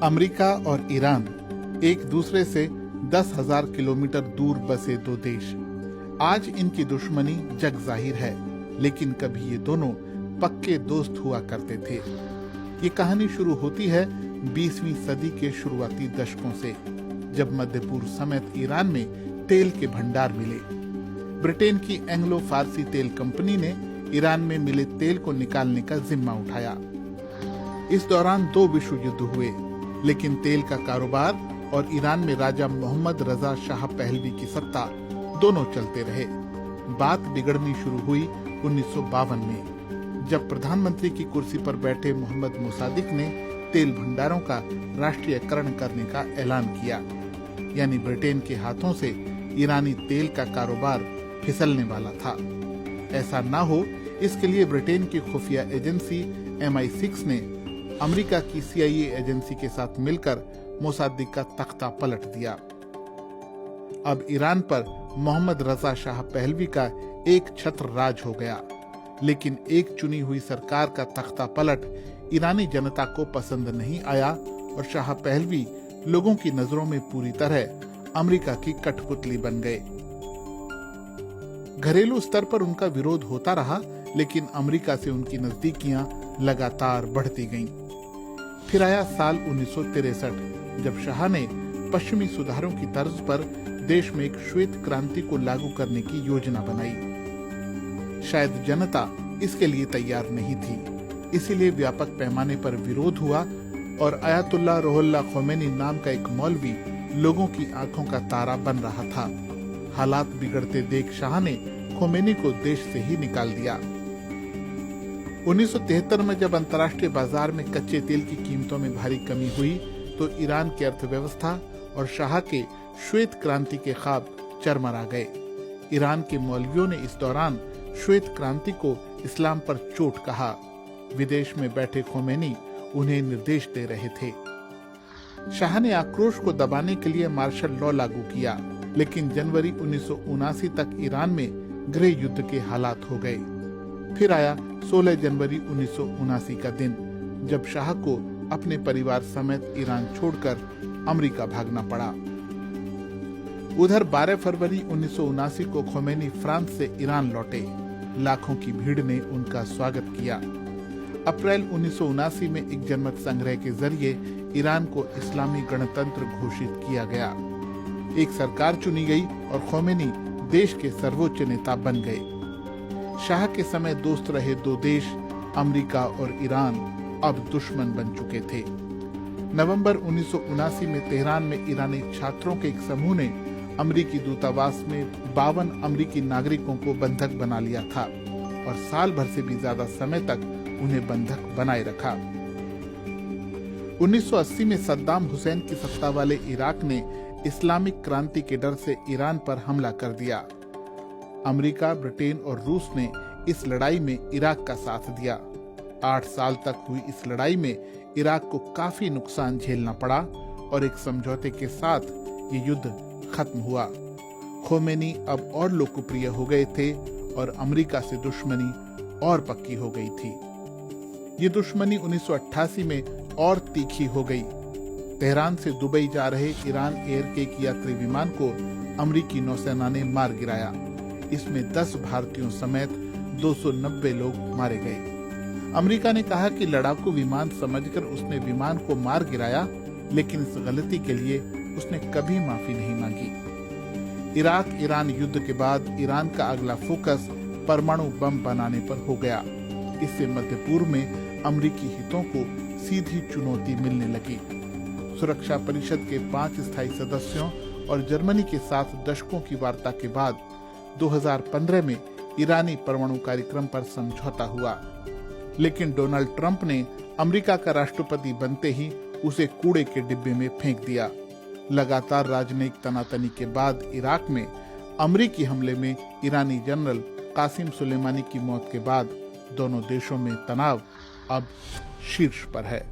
America और Iran एक दूसरे से 10,000 किलोमीटर दूर बसे दो देश। आज इनकी दुश्मनी जग जाहिर है, लेकिन कभी ये दोनों पक्के दोस्त हुआ करते थे। ये कहानी शुरू होती है 20वीं सदी के शुरुआती दशकों से, जब मध्य पूर्व समेत ईरान में तेल के भंडार मिले। ब्रिटेन की एंग्लो फारसी तेल कंपनी ने ईरान में मिले तेल को निकालने का जिम्मा उठाया। इस दौरान 2 विश्व युद्ध हुए, लेकिन तेल का कारोबार और ईरान में राजा मोहम्मद रजा शाह पहलवी की सत्ता दोनों चलते रहे। बात बिगड़नी शुरू हुई 1952 में, जब प्रधानमंत्री की कुर्सी पर बैठे मोहम्मद मोसादिक ने तेल भंडारों का राष्ट्रीयकरण करने का ऐलान किया। यानी ब्रिटेन के हाथों से ईरानी तेल का कारोबार फिसलने वाला था। ऐसा ना हो, इसके लिए ब्रिटेन की खुफिया एजेंसी MI6 ने अमेरिका की CIA एजेंसी के साथ मिलकर मोसादिक का तख्ता पलट दिया। अब ईरान पर मोहम्मद रजा शाह पहलवी का एक छत्र राज हो गया, लेकिन एक चुनी हुई सरकार का तख्ता पलट ईरानी जनता को पसंद नहीं आया और शाह पहलवी लोगों की नजरों में पूरी तरह अमेरिका की कठपुतली बन गए। घरेलू स्तर पर उनका विरोध होता रहा, लेकिन अमेरिका से उनकी नजदीकियां लगातार बढ़ती गईं। फिर आया साल 1963, जब शाह ने पश्चिमी सुधारों की तर्ज पर देश में एक श्वेत क्रांति को लागू करने की योजना बनाई। शायद जनता इसके लिए तैयार नहीं थी, इसीलिए व्यापक पैमाने पर विरोध हुआ और आयतुल्लाह रुहुल्लाह खोमेनी नाम का एक मौलवी लोगों की आंखों का तारा बन रहा था। हालात बिगड़ते देख शाह ने खोमेनी को देश से ही निकाल दिया। 1973 में जब अंतर्राष्ट्रीय बाजार में कच्चे तेल की कीमतों में भारी कमी हुई, तो ईरान की अर्थव्यवस्था और शाह के श्वेत क्रांति के ख्वाब चरमरा गए। ईरान के मौलवियों ने इस दौरान श्वेत क्रांति को इस्लाम पर चोट कहा। विदेश में बैठे खोमेनी उन्हें निर्देश दे रहे थे। शाह ने आक्रोश को दबाने के लिए मार्शल लॉ लागू किया, लेकिन जनवरी 1979 तक ईरान में गृह युद्ध के हालात हो गए। फिर आया 16 जनवरी 1979 का दिन, जब शाह को अपने परिवार समेत ईरान छोड़कर अमेरिका भागना पड़ा। उधर 12 फरवरी 1979 को खोमेनी फ्रांस से ईरान लौटे। लाखों की भीड़ ने उनका स्वागत किया। अप्रैल 1979 में एक जनमत संग्रह के जरिए ईरान को इस्लामी गणतंत्र घोषित किया गया। एक सरकार चुनी गई और खोमेनी देश के सर्वोच्च नेता बन गए। शाह के समय दोस्त रहे 2 देश अमेरिका और ईरान अब दुश्मन बन चुके थे। नवंबर 1979 में तेहरान में ईरानी छात्रों के एक समूह ने अमेरिकी दूतावास में 52 अमेरिकी नागरिकों को बंधक बना लिया था और साल भर से भी ज्यादा समय तक उन्हें बंधक बनाए रखा। 1980 में सद्दाम हुसैन की सत्ता वाले इराक ने इस्लामिक क्रांति के डर से ईरान पर हमला कर दिया। अमेरिका, ब्रिटेन और रूस ने इस लड़ाई में इराक का साथ दिया। 8 साल तक हुई इस लड़ाई में इराक को काफी नुकसान झेलना पड़ा और एक समझौते के साथ ये युद्ध खत्म हुआ। खोमेनी अब और लोकप्रिय हो गए थे और अमेरिका से दुश्मनी और पक्की हो गई थी। ये दुश्मनी 1988 में और तीखी हो गई। तेहरान से दुबई जा रहे ईरान एयर के एक यात्री विमान को अमेरिकी नौसेना ने मार गिराया। इसमें 10 भारतीयों समेत 290 लोग मारे गए। अमेरिका ने कहा कि लड़ाकू विमान समझकर उसने विमान को मार गिराया, लेकिन इस गलती के लिए उसने कभी माफी नहीं मांगी। इराक ईरान युद्ध के बाद ईरान का अगला फोकस परमाणु बम बनाने पर हो गया। इससे मध्य पूर्व में अमेरिकी हितों को सीधी चुनौती मिलने लगी। सुरक्षा परिषद के 5 स्थायी सदस्यों और जर्मनी के साथ दशकों की वार्ता के बाद 2015 में ईरानी परमाणु कार्यक्रम पर समझौता हुआ, लेकिन डोनाल्ड ट्रंप ने अमेरिका का राष्ट्रपति बनते ही उसे कूड़े के डिब्बे में फेंक दिया। लगातार राजनयिक तनातनी के बाद इराक में अमेरिकी हमले में ईरानी जनरल कासिम सुलेमानी की मौत के बाद दोनों देशों में तनाव अब शीर्ष पर है।